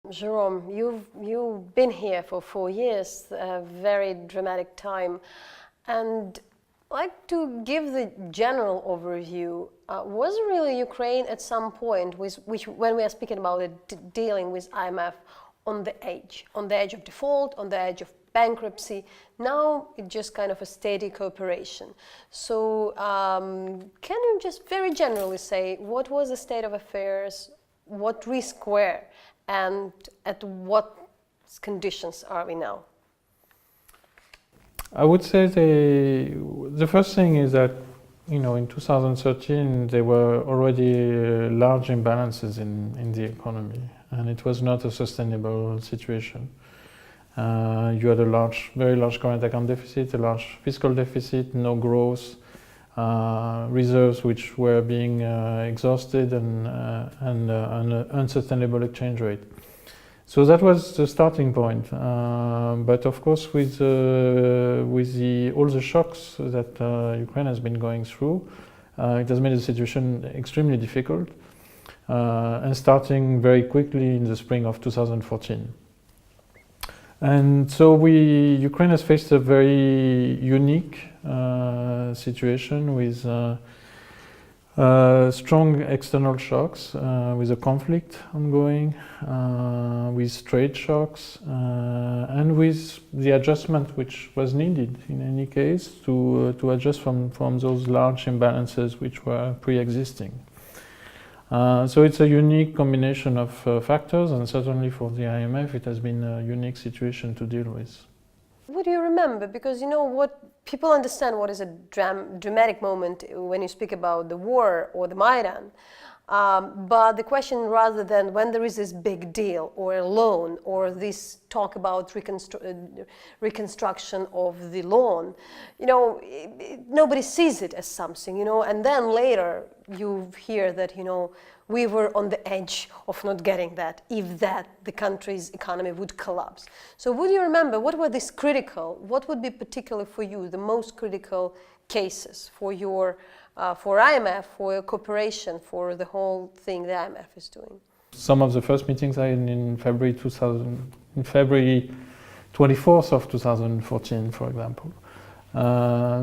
Jerome, you've been here for 4 years, a very dramatic time, and I'd like to give the general overview. Was really Ukraine at some point, when we are speaking about it, dealing with IMF on the edge of default, on the edge of bankruptcy? Now it's just kind of a steady cooperation. So can you just very generally say what was the state of affairs, what risks were, and at what conditions are we now? I would say the first thing is that, in 2013 there were already large imbalances in the economy, and it was not a sustainable situation. You had a very large current account deficit, a large fiscal deficit, no growth, reserves which were being exhausted, and an unsustainable exchange rate. So that was the starting point. But of course, with all the shocks that Ukraine has been going through, it has made the situation extremely difficult, and starting very quickly in the spring of 2014. And so Ukraine has faced a very unique situation with strong external shocks, with a conflict ongoing, with trade shocks, and with the adjustment which was needed in any case to adjust from those large imbalances which were pre-existing. So it's a unique combination of factors, and certainly for the IMF it has been a unique situation to deal with. What do you remember? Because what people understand what is a dramatic moment when you speak about the war or the Maidan. But the question, rather than when there is this big deal or a loan or this talk about reconstruction of the loan, nobody sees it as something, and then later you hear that, we were on the edge of not getting that, if the country's economy would collapse. So would you remember, what were these what would be particularly for you, the most critical cases for for IMF, for your cooperation, for the whole thing the IMF is doing? Some of the first meetings I had in February 24th of 2014, for example.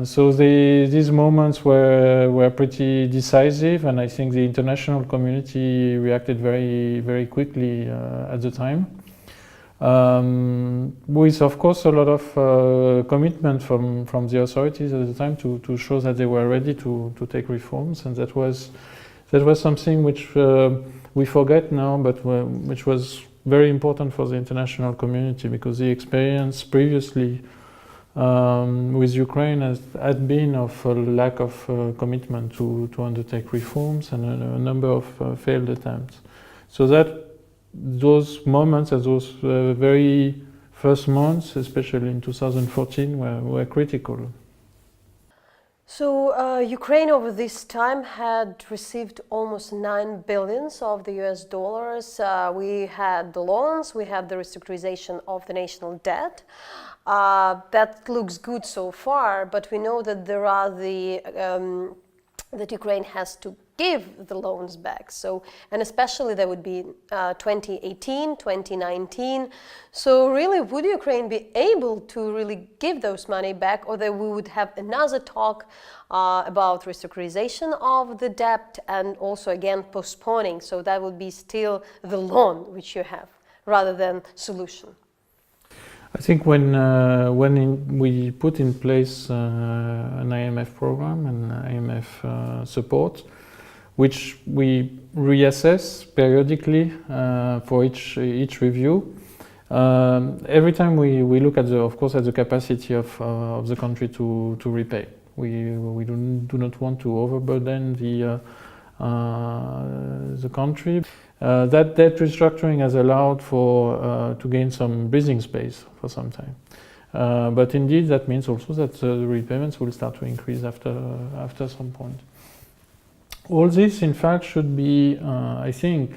So these moments were pretty decisive, and I think the international community reacted very, very quickly at the time. With, of course, a lot of commitment from the authorities at the time to show that they were ready to take reforms, and that was something which we forget now, but which was very important for the international community, because the experience previously with Ukraine had been of a lack of commitment to undertake reforms, and a number of failed attempts. So those moments, and those very first months, especially in 2014, were critical. So Ukraine over this time had received almost $9 billion of the US dollars. We had the loans, we have the restructurization of the national debt. That looks good so far, but we know that there are that Ukraine has to give the loans back. So, and especially there would be 2018, 2019. So really, would Ukraine be able to really give those money back, or that we would have another talk about restructurization of the debt, and also again postponing? So that would be still the loan which you have, rather than solution. I think when we put in place an IMF program and IMF support, which we reassess periodically for each review, every time we look at the capacity of the country to repay. We do not want to overburden the country. That debt restructuring has allowed to gain some breathing space for some time. But indeed, that means also that the repayments will start to increase after some point. All this, in fact, should be, I think,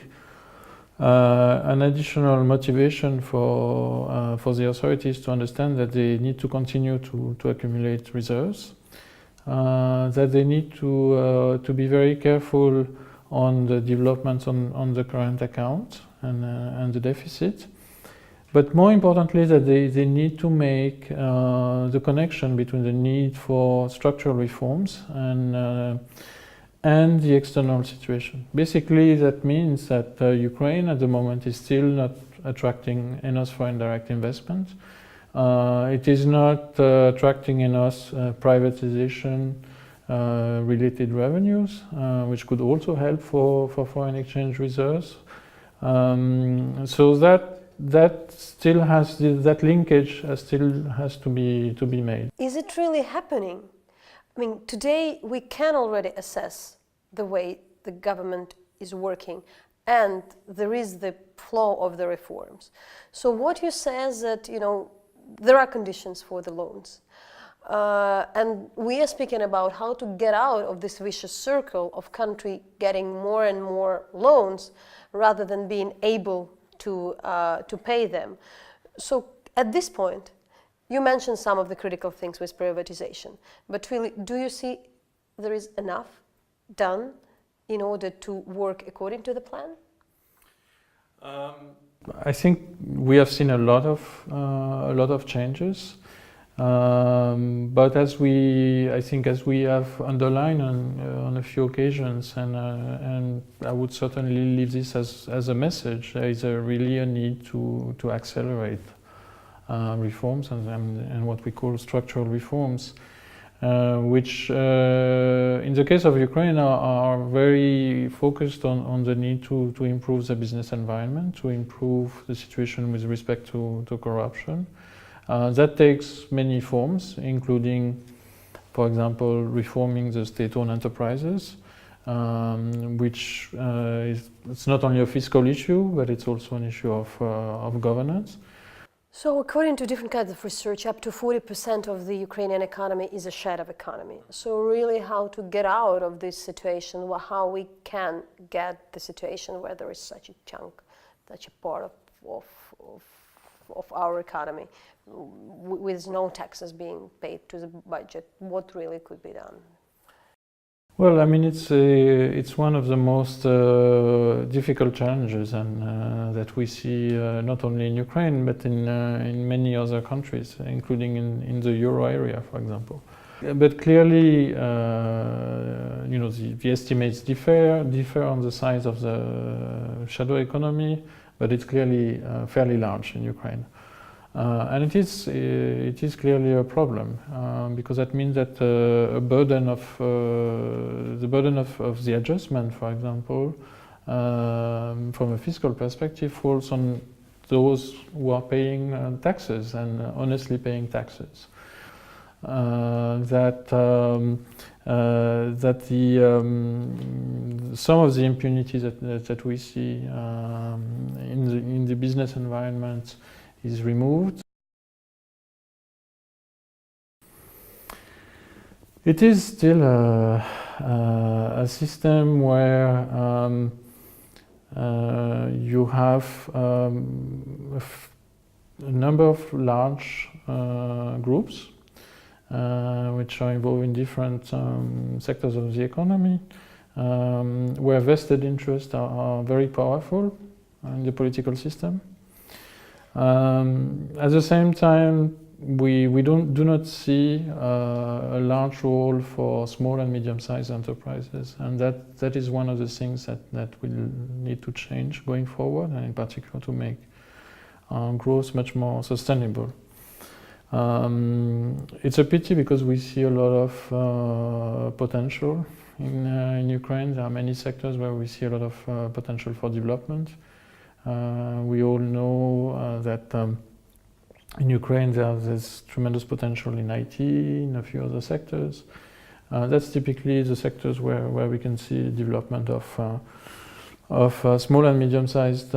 an additional motivation for the authorities to understand that they need to continue to accumulate reserves, that they need to be very careful on the developments on the current account and the deficit. But more importantly, that they need to make the connection between the need for structural reforms and the external situation. Basically, that means that Ukraine at the moment is still not attracting enough foreign direct investment. It is not attracting enough privatization related revenues, which could also help for foreign exchange reserves. So that still has that linkage still has to be made. Is it really happening? I mean, today we can already assess the way the government is working, and there is the flow of the reforms. So what you say is that, you know, there are conditions for the loans. And we are speaking about how to get out of this vicious circle of country getting more and more loans rather than being able to pay them. So at this point, you mentioned some of the critical things with privatization, but really, do you see there is enough done in order to work according to the plan? I think we have seen a lot of changes, but as we have underlined on a few occasions, and I would certainly leave this as a message, there is really a need to accelerate reforms and what we call structural reforms, which in the case of Ukraine are very focused on the need to improve the business environment, to improve the situation with respect to corruption. That takes many forms, including, for example, reforming the state-owned enterprises, which it's not only a fiscal issue, but it's also an issue of governance. So according to different kinds of research, up to 40% of the Ukrainian economy is a shadow economy. So really how to get out of this situation, how we can get the situation where there is such a chunk, such a part of our economy with no taxes being paid to the budget, what really could be done? Well, I mean, it's one of the most difficult challenges, and that we see not only in Ukraine but in many other countries, including in the euro area, for example. But clearly, you know, the estimates differ on the size of the shadow economy, but it's clearly fairly large in Ukraine. And it is clearly a problem, because that means that the burden of the adjustment, for example, from a fiscal perspective, falls on those who are paying taxes and honestly paying taxes. That some of the impunity that we see in the business environment is removed. It is still a system where you have a number of large groups which are involved in different sectors of the economy, where vested interests are very powerful in the political system. At the same time, we do not see a large role for small and medium-sized enterprises, and that is one of the things that will need to change going forward, and in particular to make growth much more sustainable. It's a pity because we see a lot of potential in Ukraine. There are many sectors where we see a lot of potential for development. We all know that in Ukraine there's tremendous potential in IT, in a few other sectors. That's typically the sectors where we can see development of small and medium-sized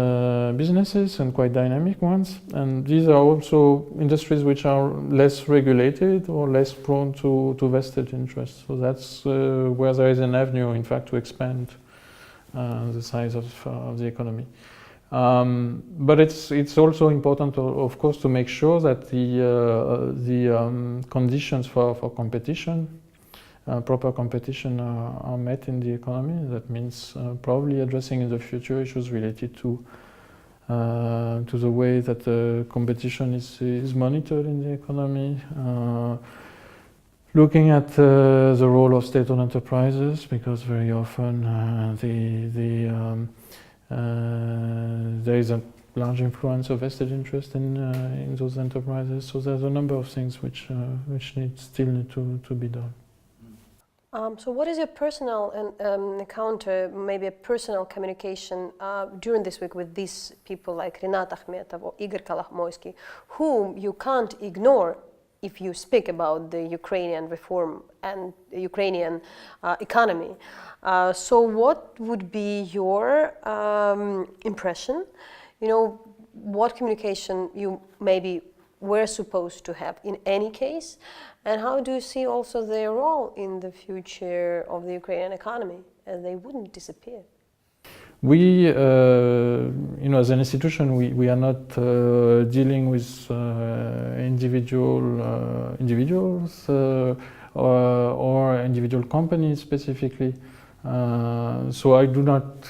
businesses, and quite dynamic ones. And these are also industries which are less regulated or less prone to vested interests. So that's where there is an avenue, in fact, to expand the size of the economy. But it's also important, of course, to make sure that the conditions for competition proper competition are met in the economy. That means probably addressing in the future issues related to the way that competition is monitored in the economy. Looking at the role of state-owned enterprises, because very often there is a large influence of vested interest in those enterprises. So there's a number of things which still need to be done. So what is your personal encounter, maybe a personal communication during this week with these people like Rinat Akhmetov or Igor Kolomoisky, whom you can't ignore if you speak about the Ukrainian reform and the Ukrainian economy? So what would be your impression? You know, what communication you maybe were supposed to have in any case, and how do you see also their role in the future of the Ukrainian economy, as they wouldn't disappear? We, as an institution, we are not dealing with individuals or individual companies specifically. So I do not.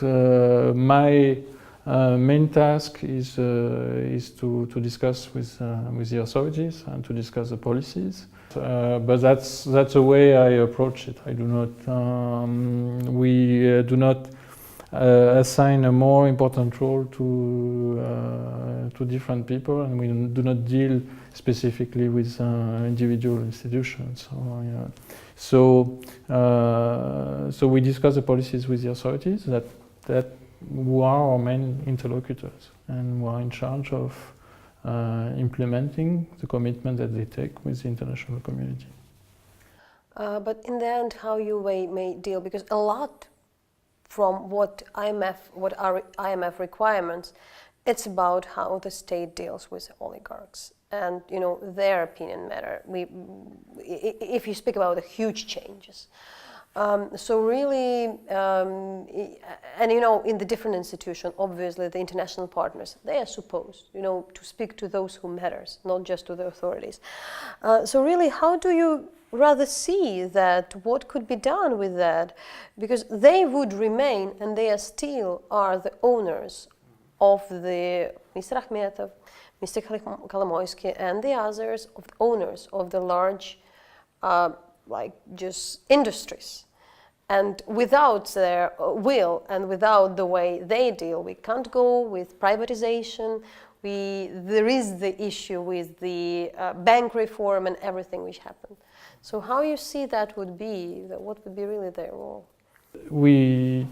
My main task is to discuss with the authorities and to discuss the policies. But that's the way I approach it. I do not. We do not assign a more important role to different people, and we do not deal specifically with individual institutions. So we discuss the policies with the authorities that who are our main interlocutors and who are in charge of implementing the commitment that they take with the international community. But in the end, how you may deal, because a lot from what are IMF requirements, it's about how the state deals with oligarchs, and their opinion matter. If you speak about the huge changes, so really, and in the different institutions, obviously the international partners, they are supposed, to speak to those who matters, not just to the authorities. So really, how do you rather see that, what could be done with that? Because they would remain, and they still are the owners of the Mr. Akhmetov, Mr. Kolomoisky, and the others, of the owners of the large just industries. And without their will and without the way they deal, we can't go with privatization. There is the issue with the bank reform and everything which happened. So how you see what would be really their role? We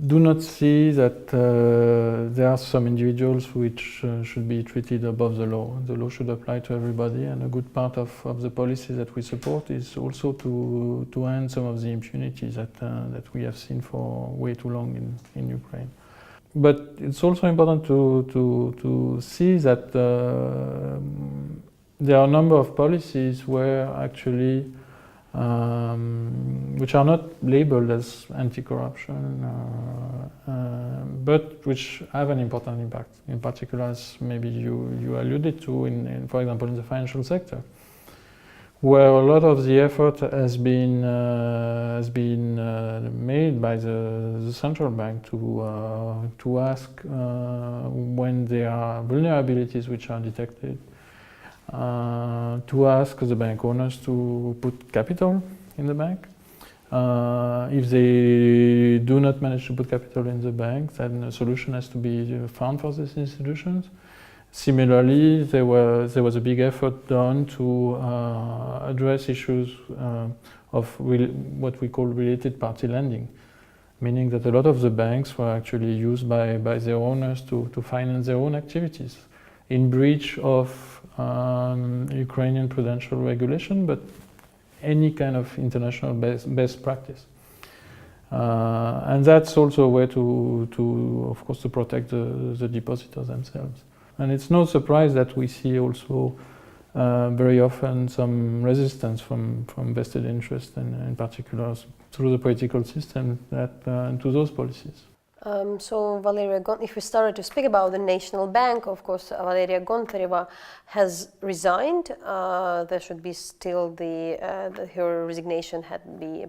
do not see that there are some individuals which should be treated above the law. The law should apply to everybody, and a good part of the policy that we support is also to end some of the impunities that we have seen for way too long in Ukraine. But it's also important to see that there are a number of policies where actually which are not labeled as anti-corruption, but which have an important impact. In particular, as maybe you alluded to, for example, in the financial sector, where a lot of the effort has been made by the central bank to ask when there are vulnerabilities which are detected, to ask the bank owners to put capital in the bank. If they do not manage to put capital in the bank, then a solution has to be found for these institutions. Similarly, there was a big effort done to address issues of what we call related party lending, meaning that a lot of the banks were actually used by their owners to finance their own activities in breach of Ukrainian prudential regulation, but any kind of international best practice. And that's also a way of course, to protect the depositors themselves. And it's no surprise that we see also very often some resistance from vested interest, and in particular through the political system to those policies. So Valeria, if we started to speak about the National Bank, of course, Valeria Gontareva has resigned. There should be still her resignation had to be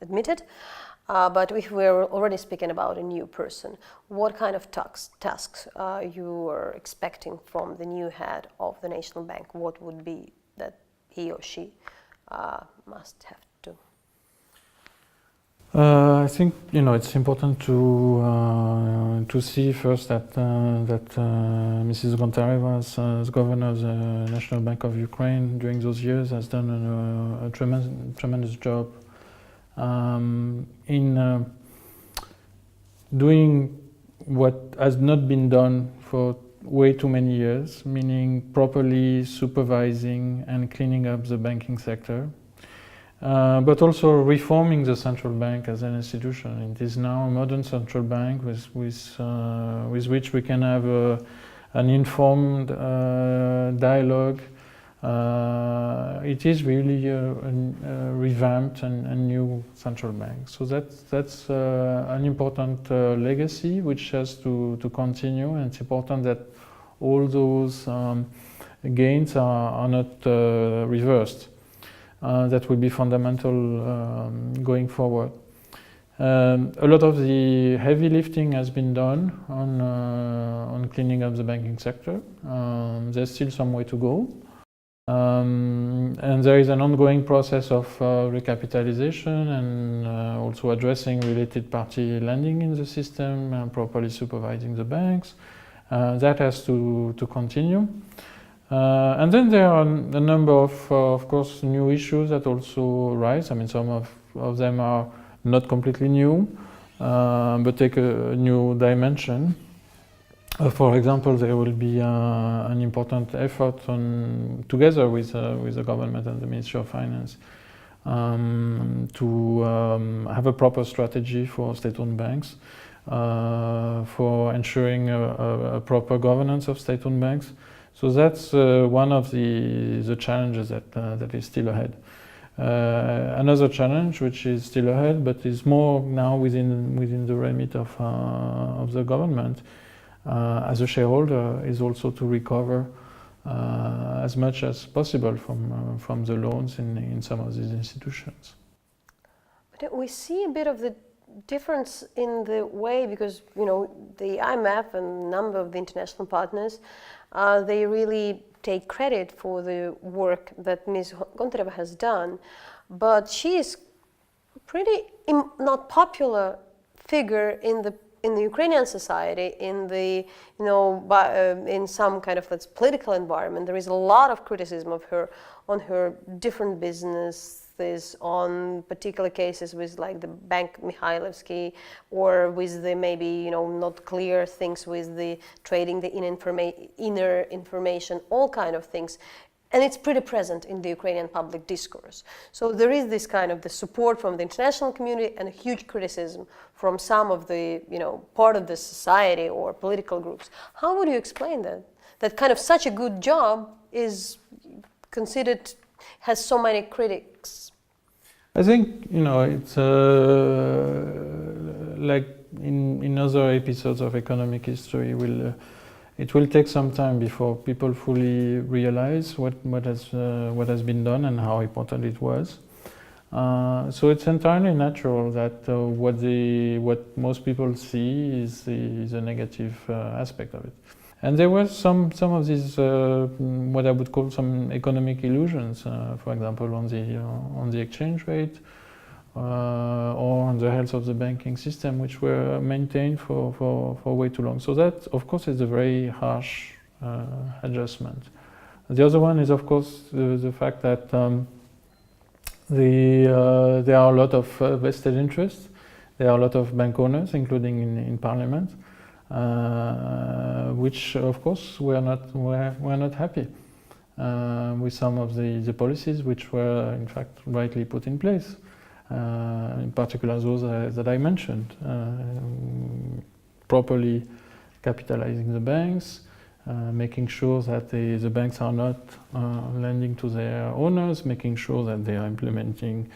admitted. But if we're already speaking about a new person, what kind of tasks you are expecting from the new head of the National Bank? What would be that he or she must have to do? I think it's important to see first that Mrs. Gontareva, as governor of the National Bank of Ukraine during those years, has done a tremendous job in doing what has not been done for way too many years, meaning properly supervising and cleaning up the banking sector. But also reforming the central bank as an institution. It is now a modern central bank with which we can have an informed dialogue. It is really a revamped and new central bank. So that's an important legacy which has to continue, and it's important that all those gains are not reversed. That will be fundamental going forward. A lot of the heavy lifting has been done on cleaning up the banking sector. There's still some way to go. And there is an ongoing process of recapitalization and also addressing related party lending in the system and properly supervising the banks. That has to continue. And then there are a number of course, new issues that also arise. I mean, some of them are not completely new, but take a new dimension. For example, there will be an important effort together with the government and the Ministry of Finance to have a proper strategy for state-owned banks, for ensuring a proper governance of state-owned banks. So that's one of the challenges that is still ahead. Another challenge which is still ahead, but is more now within the remit of the government as a shareholder, is also to recover as much as possible from the loans in some of these institutions. But we see a bit of the difference in the way, because the IMF and a number of the international partners, they really take credit for the work that Ms. Gontareva has done, but she is pretty not popular figure in the Ukrainian society, in the in some kind of political environment. There is a lot of criticism of her on her different businesses, on particular cases with like the Bank Mikhailovsky, or with the maybe not clear things with the trading the inner information, all kind of things. And it's pretty present in the Ukrainian public discourse. So there is this kind of the support from the international community and a huge criticism from some of the, part of the society or political groups. How would you explain that? That kind of such a good job is considered, has so many critics? I think, it's like in other episodes of economic history, it will take some time before people fully realize what has been done and how important it was. So it's entirely natural that what most people see is a negative aspect of it. And there were some of these what I would call some economic illusions, for example, on the exchange rate. Or on the health of the banking system, which were maintained for way too long. So that, of course, is a very harsh adjustment. The other one is, of course, the fact that there are a lot of vested interests. There are a lot of bank owners, including in Parliament, which, of course, were not happy with some of the policies which were, in fact, rightly put in place. In particular those that I mentioned, properly capitalizing the banks, making sure that the banks are not lending to their owners, making sure that they are implementing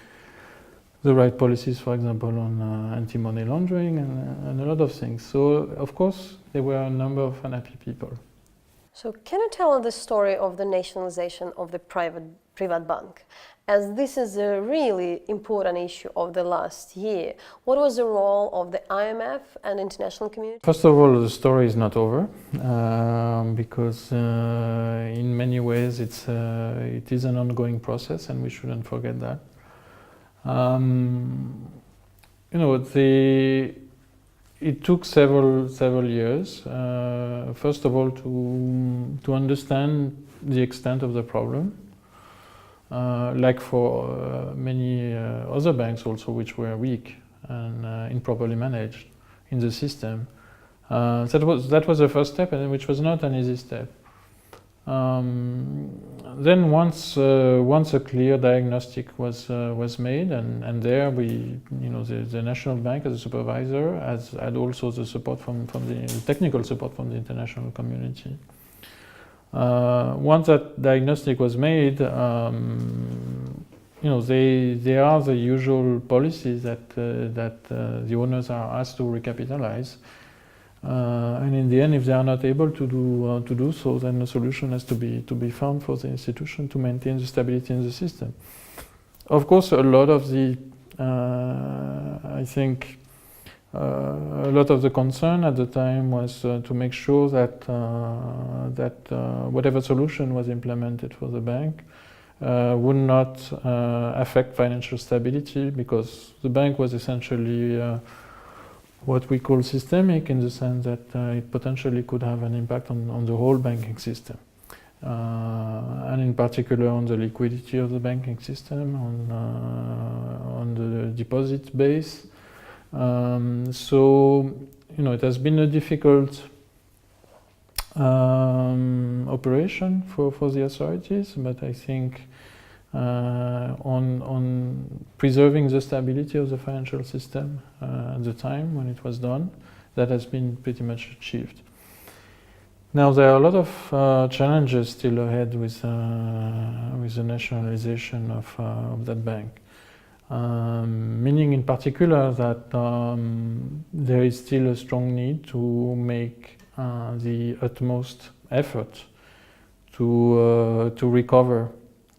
the right policies, for example, on anti-money laundering and a lot of things. So, of course, there were a number of unhappy people. So, can you tell the story of the nationalization of the private bank? As this is a really important issue of the last year, what was the role of the IMF and international community? First of all, the story is not over because in many ways it is an ongoing process, and we shouldn't forget that. It took several years. First of all, to understand the extent of the problem. Like for many other banks also, which were weak and improperly managed in the system. That was the first step, and which was not an easy step. Then once a clear diagnostic was made, and there the National Bank as a supervisor had also the support from the technical support from the international community. Once that diagnostic was made, there are the usual policies that the owners are asked to recapitalize, and in the end, if they are not able to do so, then a solution has to be found for the institution to maintain the stability in the system. Of course, a lot of the a lot of the concern at the time was to make sure that whatever solution was implemented for the bank would not affect financial stability, because the bank was essentially what we call systemic, in the sense that it potentially could have an impact on the whole banking system, and in particular on the liquidity of the banking system, on the deposit base. So it has been a difficult operation for the authorities, but I think on preserving the stability of the financial system at the time when it was done, that has been pretty much achieved. Now there are a lot of challenges still ahead with the nationalization of that bank. Meaning in particular that there is still a strong need to make the utmost effort to recover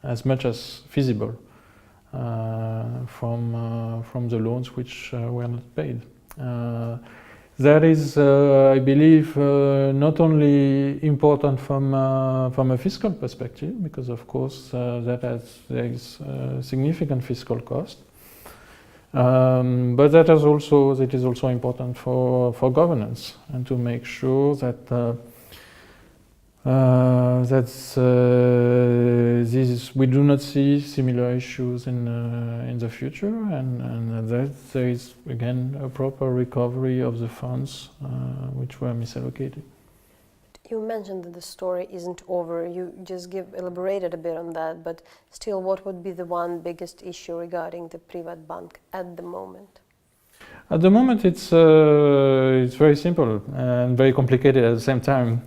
as much as feasible from the loans which were not paid. That is, I believe, not only important from a fiscal perspective, because of course there is significant fiscal cost, but it is also important for governance, and to make sure that we do not see similar issues in the future, and that there is again a proper recovery of the funds which were misallocated. You mentioned that the story isn't over. You just elaborated a bit on that, but still, what would be the one biggest issue regarding the private bank at the moment? At the moment, it's very simple and very complicated at the same time.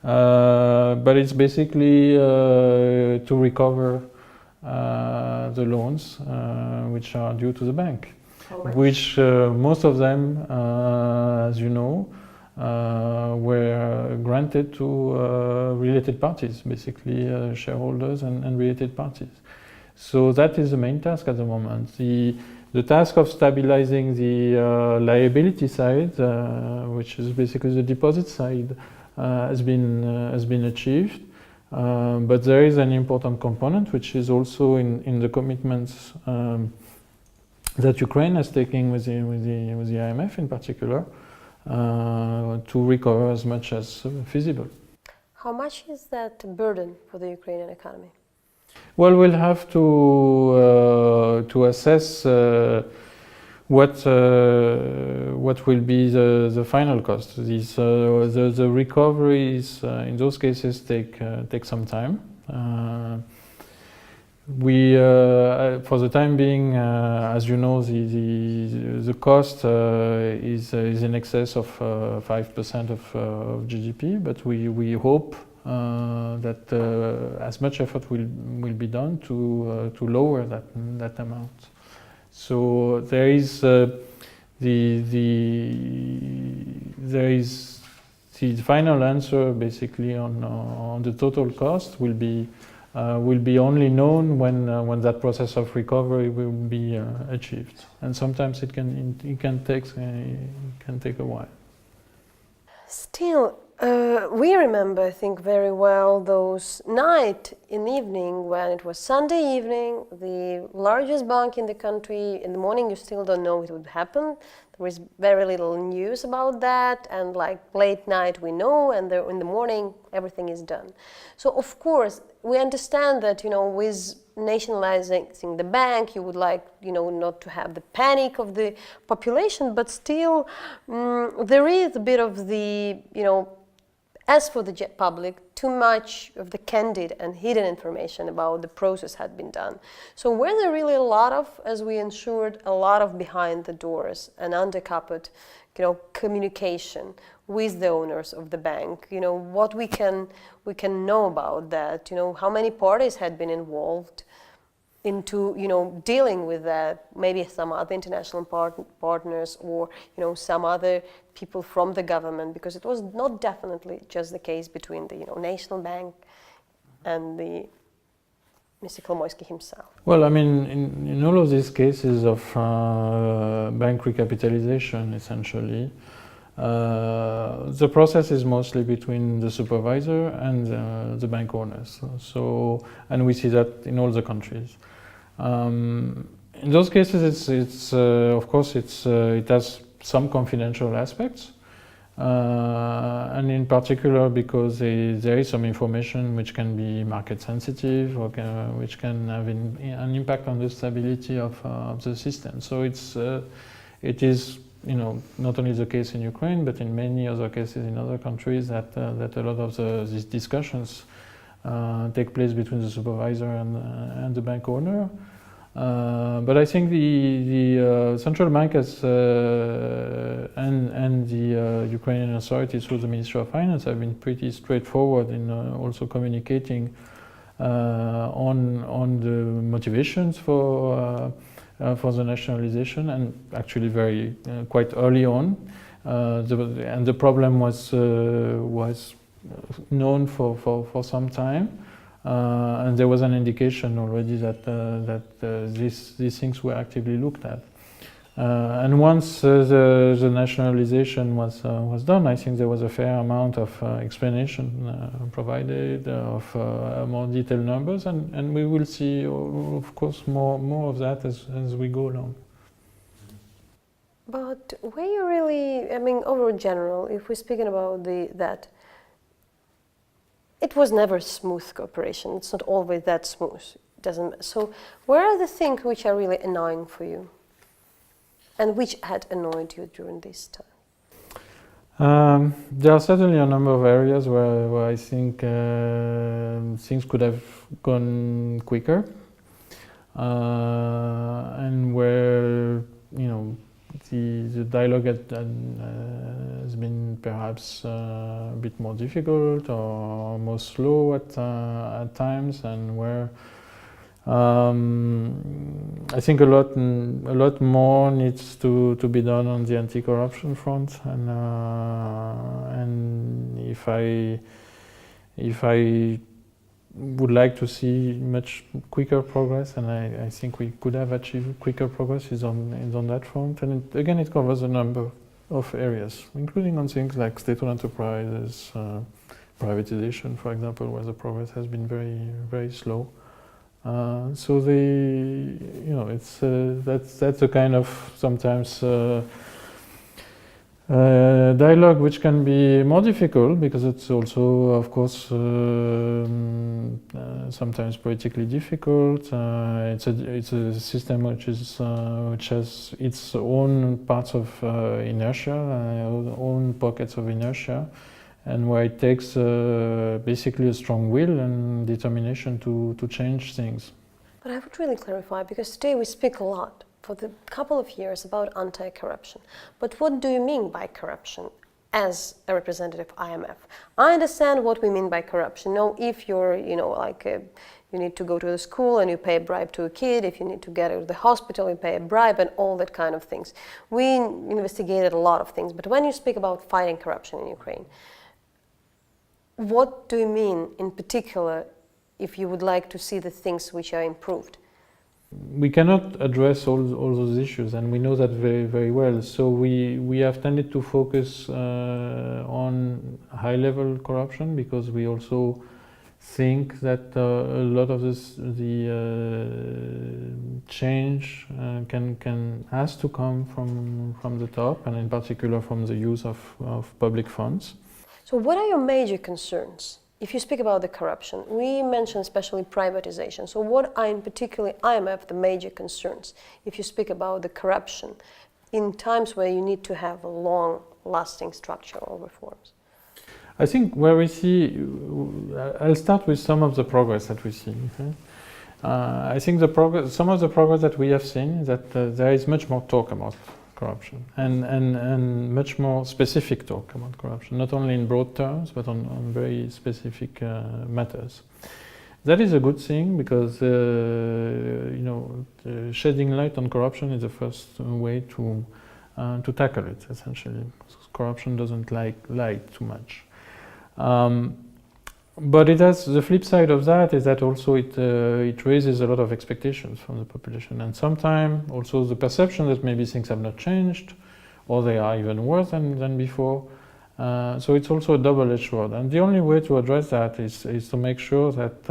But it's basically to recover the loans which are due to the bank, which most of them, as you know, were granted to related parties, basically shareholders and related parties. So that is the main task at the moment. The task of stabilizing the liability side, which is basically the deposit side, has been achieved, but there is an important component which is also in the commitments that Ukraine has taken with the IMF in particular, to recover as much as feasible. How much is that burden for the Ukrainian economy? Well, we'll have to assess what will be the final cost. The recoveries in those cases take some time. For the time being, as you know, the cost is in excess of 5% of GDP, but we hope that as much effort will be done to lower that amount. So there is the final answer basically on the total cost will be only known when that process of recovery will be achieved, and sometimes it can take a while. Still, we remember, I think, very well those night in the evening when it was Sunday evening, the largest bank in the country. In the morning, you still don't know it would happen. There is very little news about that, and like late night we know, and in the morning everything is done. So of course we understand that, with nationalizing the bank, you would like, not to have the panic of the population, but still there is a bit of the, as for the public, too much of the candid and hidden information about the process had been done. So were there really a lot of, as we ensured, a lot of behind the doors and undercovered, communication with the owners of the bank? What we can know about that? How many parties had been involved into, dealing with that? Maybe some other international partners, or, some other people from the government, because it was not definitely just the case between the, national bank and the Mr. Hromadske himself. Well, I mean, in all of these cases of bank recapitalization, essentially, the process is mostly between the supervisor and the bank owners. So, and we see that in all the countries. In those cases, it's of course it has some confidential aspects, and in particular because there is some information which can be market sensitive, or which can have an impact on the stability of the system. So it is not only the case in Ukraine, but in many other cases in other countries that a lot of these discussions take place between the supervisor and the bank owner. But I think the central bank and the Ukrainian authorities through the Ministry of Finance have been pretty straightforward in also communicating on the motivations for the nationalization, and actually quite early on. And the problem was known for some time. And there was an indication already that these things were actively looked at. And once the nationalization was done, I think there was a fair amount of explanation provided of more detailed numbers, and we will see, of course, more of that as we go along. But were you really, overall general, if we're speaking about that, it was never smooth cooperation. It's not always that smooth. It doesn't. So, where are the things which are really annoying for you, and which had annoyed you during this time? There are certainly a number of areas where I think things could have gone quicker, and where the dialogue has been perhaps a bit more difficult or more slow at times, and where I think a lot more needs to be done on the anti-corruption front, and if I would like to see much quicker progress, and I think we could have achieved quicker progress is on that front. And it covers a number of areas, including on things like state-owned enterprises, privatization, for example, where the progress has been very, very slow. So that's a kind of sometimes dialogue which can be more difficult, because it's also, of course, sometimes politically difficult. It's a system which has its own parts of inertia, own pockets of inertia, and where it takes basically a strong will and determination to change things. But I would really clarify, because today we speak a lot for the couple of years about anti-corruption. But what do you mean by corruption? as a representative of IMF. I understand what we mean by corruption. No, if you're, you need to go to the school and you pay a bribe to a kid, if you need to get to the hospital, you pay a bribe and all that kind of things. We investigated a lot of things, but when you speak about fighting corruption in Ukraine, what do you mean in particular if you would like to see the things which are improved? We cannot address all those issues, and we know that very, very well. So we have tended to focus on high-level corruption because we also think that a lot of the change has to come from the top, and in particular from the use of public funds. So what are your major concerns? If you speak about the corruption, we mentioned especially privatization. So what are in particular IMF the major concerns if you speak about the corruption in times where you need to have long-lasting structural reforms? I think where we see, I'll start with some of the progress that we see. Okay? I think some of the progress that we have seen is that there is much more talk about corruption and much more specific talk about corruption, not only in broad terms but on very specific matters. That is a good thing because shedding light on corruption is the first way to tackle it, essentially. Corruption doesn't like light too much. But it has the flip side of that is that also it raises a lot of expectations from the population, and sometimes also the perception that maybe things have not changed or they are even worse than before. So it's also a double-edged sword, and the only way to address that is to make sure that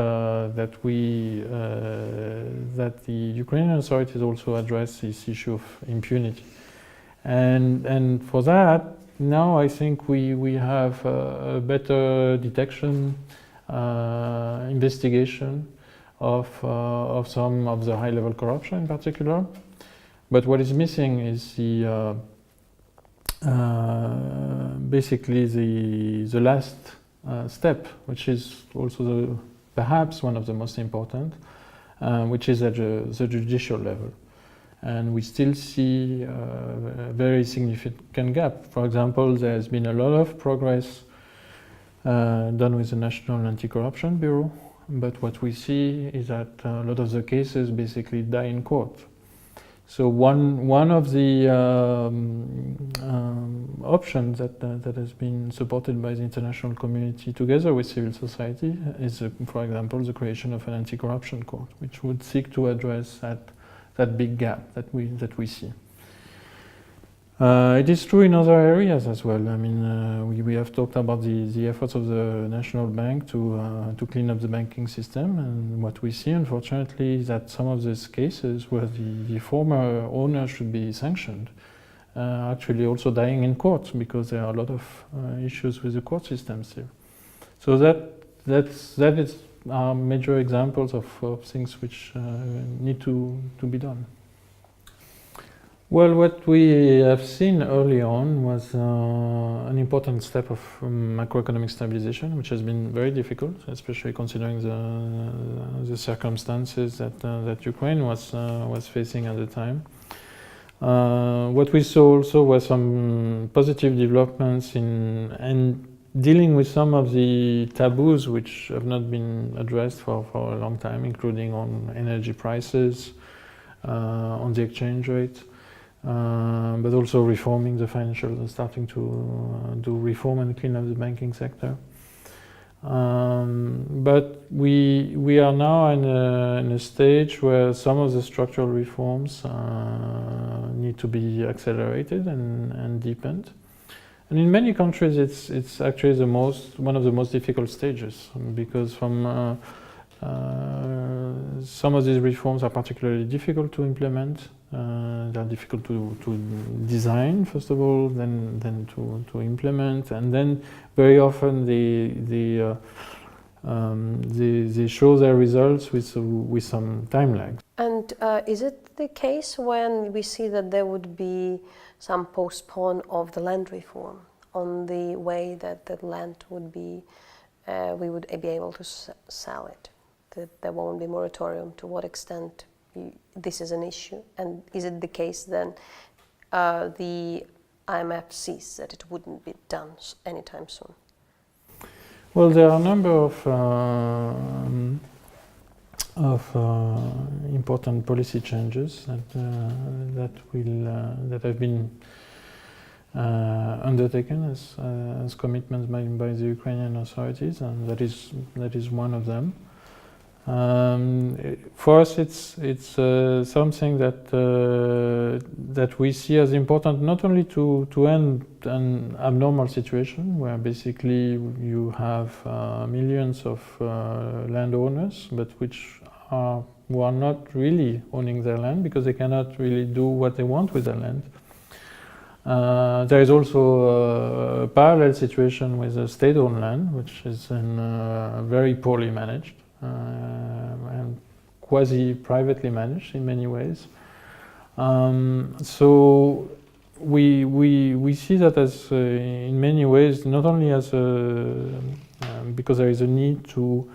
that the Ukrainian authorities also address this issue of impunity, and for that. Now I think we have a better detection, investigation of some of the high-level corruption in particular. But what is missing is the basically the last step, which is also perhaps one of the most important, which is at the judicial level. And we still see a very significant gap. For example, there's been a lot of progress done with the National Anti-Corruption Bureau, but what we see is that a lot of the cases basically die in court. So one of the options that has been supported by the international community together with civil society is, for example, the creation of an anti-corruption court, which would seek to address that big gap that we see. It is true in other areas as well. I mean, we have talked about the efforts of the National Bank to clean up the banking system, and what we see, unfortunately, is that some of these cases where the former owner should be sanctioned actually also dying in court because there are a lot of issues with the court system still. So that is major examples of things which need to be done. Well, what we have seen early on was an important step of macroeconomic stabilization, which has been very difficult, especially considering the circumstances that Ukraine was facing at the time. What we saw also was some positive developments in dealing with some of the taboos which have not been addressed for a long time, including on energy prices, on the exchange rate, but also reforming the financial, starting to do reform and clean up the banking sector. But we are now in a stage where some of the structural reforms need to be accelerated and deepened. And in many countries, it's actually one of the most difficult stages, because from some of these reforms are particularly difficult to implement. They are difficult to design, first of all, then to implement, and then very often they show their results with some time lag. And is it the case when we see that there would be some postpone of the land reform on the way that the land would be, we would be able to sell it, that there won't be moratorium? To what extent this is an issue? And is it the case then the IMF sees that it wouldn't be done anytime soon? Well, there are a number of important policy changes that have been undertaken as commitments by the Ukrainian authorities, and that is one of them. For us, it's something that we see as important, not only to end an abnormal situation where basically you have millions of landowners, but who are not really owning their land because they cannot really do what they want with their land. There is also a parallel situation with the state-owned land, which is very poorly managed and quasi-privately managed in many ways. So we see that as in many ways, not only as because there is a need to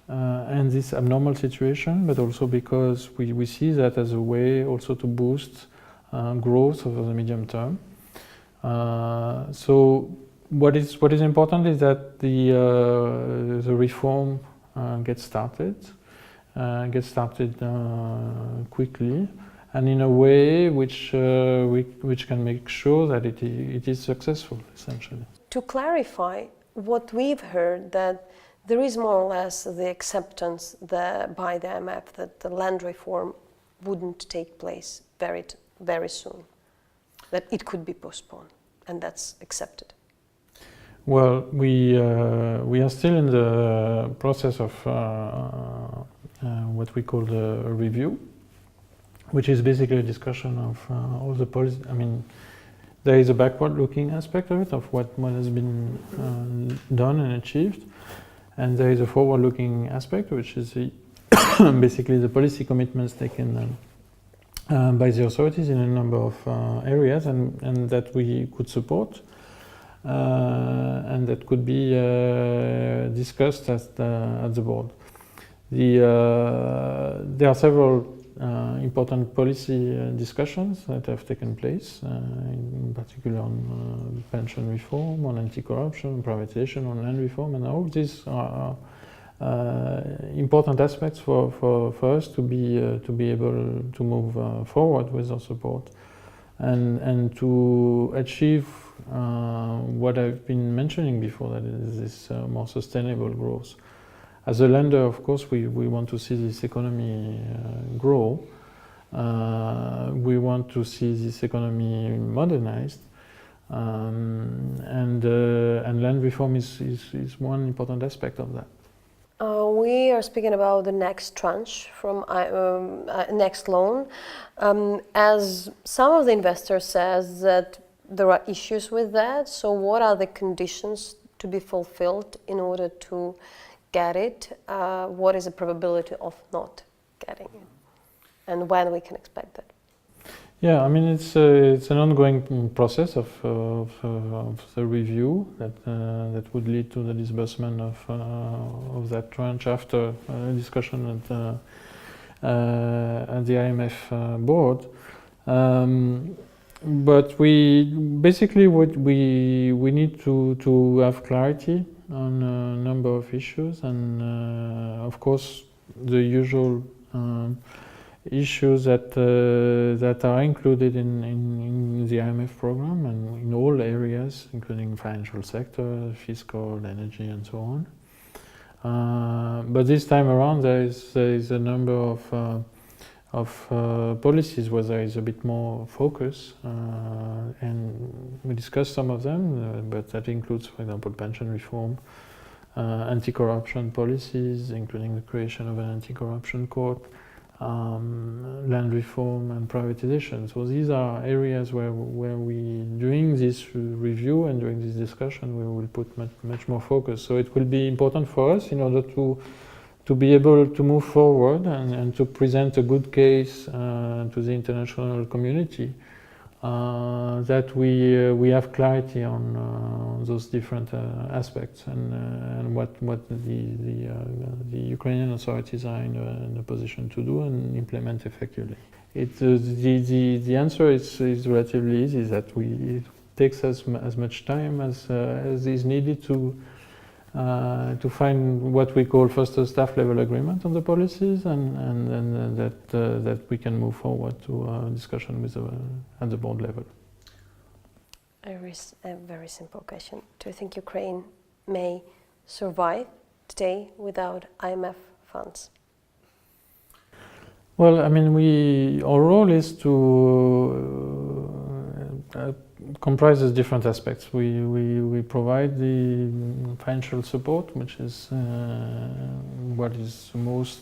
end this abnormal situation, but also because we see that as a way also to boost growth over the medium term. So what is important is that the reform gets started quickly, and in a way which can make sure that it is successful, essentially. To clarify, what we've heard that there is more or less the acceptance by the IMF that the land reform wouldn't take place very soon, that it could be postponed, and that's accepted. Well, we are still in the process of what we call the review, which is basically a discussion of all the policy. I mean, there is a backward-looking aspect of it, of what has been done and achieved, and there is a forward-looking aspect, which is basically the policy commitments taken by the authorities in a number of areas, and that we could support. And that could be discussed at the board. There are several important policy discussions that have taken place, in particular on pension reform, on anti-corruption, privatization, on land reform, and all these are important aspects for us to be able to move forward with our support and to achieve what I've been mentioning before, that is this more sustainable growth. As a lender, of course, we want to see this economy grow. We want to see this economy modernized, and land reform is one important aspect of that. We are speaking about the next tranche from next loan. As some of the investors says that there are issues with that, so what are the conditions to be fulfilled in order to get it? What is the probability of not getting it? And when we can expect that? Yeah, I mean, it's an ongoing process of the review that would lead to the disbursement of that tranche after discussion at the IMF board. But we basically we need to have clarity on a number of issues, and of course the usual issues that are included in the IMF program and in all areas, including financial sector, fiscal, energy, and so on. But this time around, there is a number of policies where there is a bit more focus, and we discussed some of them, but that includes, for example, pension reform, anti-corruption policies, including the creation of an anti-corruption court, land reform and privatization. So these are areas where we, during this review and during this discussion, we will put much more focus. So it will be important for us in order to be able to move forward and to present a good case to the international community, that we have clarity on those different aspects and what the Ukrainian authorities are in a position to do and implement effectively. The answer is relatively easy, that takes as much time as is needed to find what we call first a staff level agreement on the policies, and that we can move forward to a discussion with at the board level. A very simple question. Do you think Ukraine may survive today without IMF funds? Well, I mean, our role is to comprises different aspects. We provide the financial support, which is what is most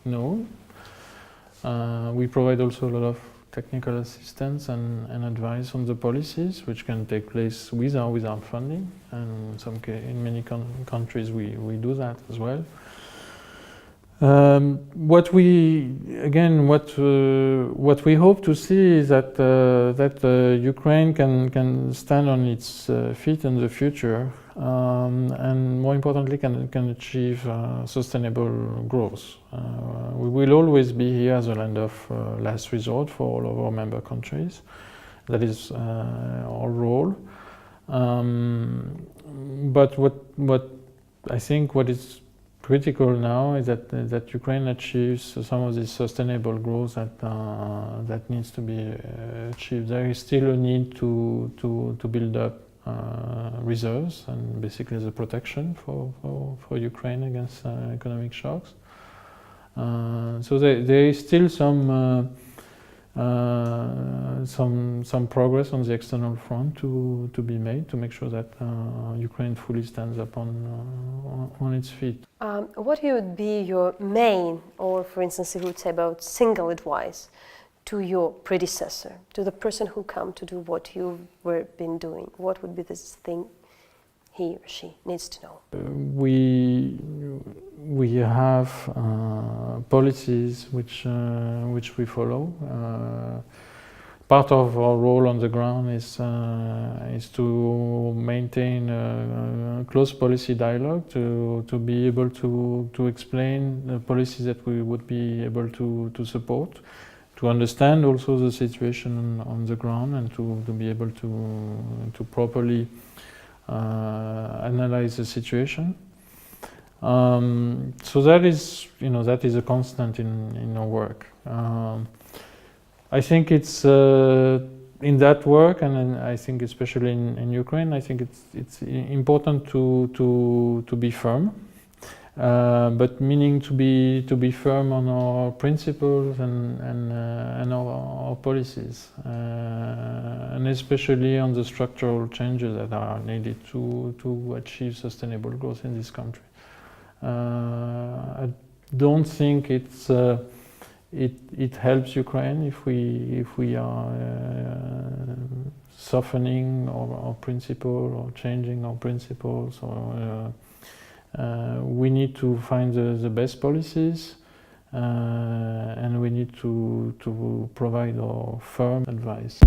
known. We provide also a lot of technical assistance and advice on the policies, which can take place with or without funding. And in many countries we do that as well. What we hope to see is that Ukraine can stand on its feet in the future, and more importantly can achieve sustainable growth. We will always be here as a land of last resort for all of our member countries. That is our role. But what I think what is critical now is that Ukraine achieves some of this sustainable growth that needs to be achieved. There is still a need to build up reserves and basically the protection for Ukraine against economic shocks. So there is still some progress on the external front to be made to make sure that Ukraine fully stands up on its feet. What would be your main, or for instance, if you would say about single advice to your predecessor, to the person who come to do what you've been doing? What would be this thing he or she needs to know? We have policies which we follow. Part of our role on the ground is to maintain a close policy dialogue, to be able to explain the policies that we would be able to support, to understand also the situation on the ground, and to be able to properly analyze the situation. So that is a constant in our work. I think it's in that work, and I think especially in Ukraine, I think it's important to be firm, but meaning to be firm on our principles and our policies, and especially on the structural changes that are needed to achieve sustainable growth in this country. I don't think it helps Ukraine if we are softening our principle or changing our principles. Or we need to find the best policies, and we need to provide our firm advice.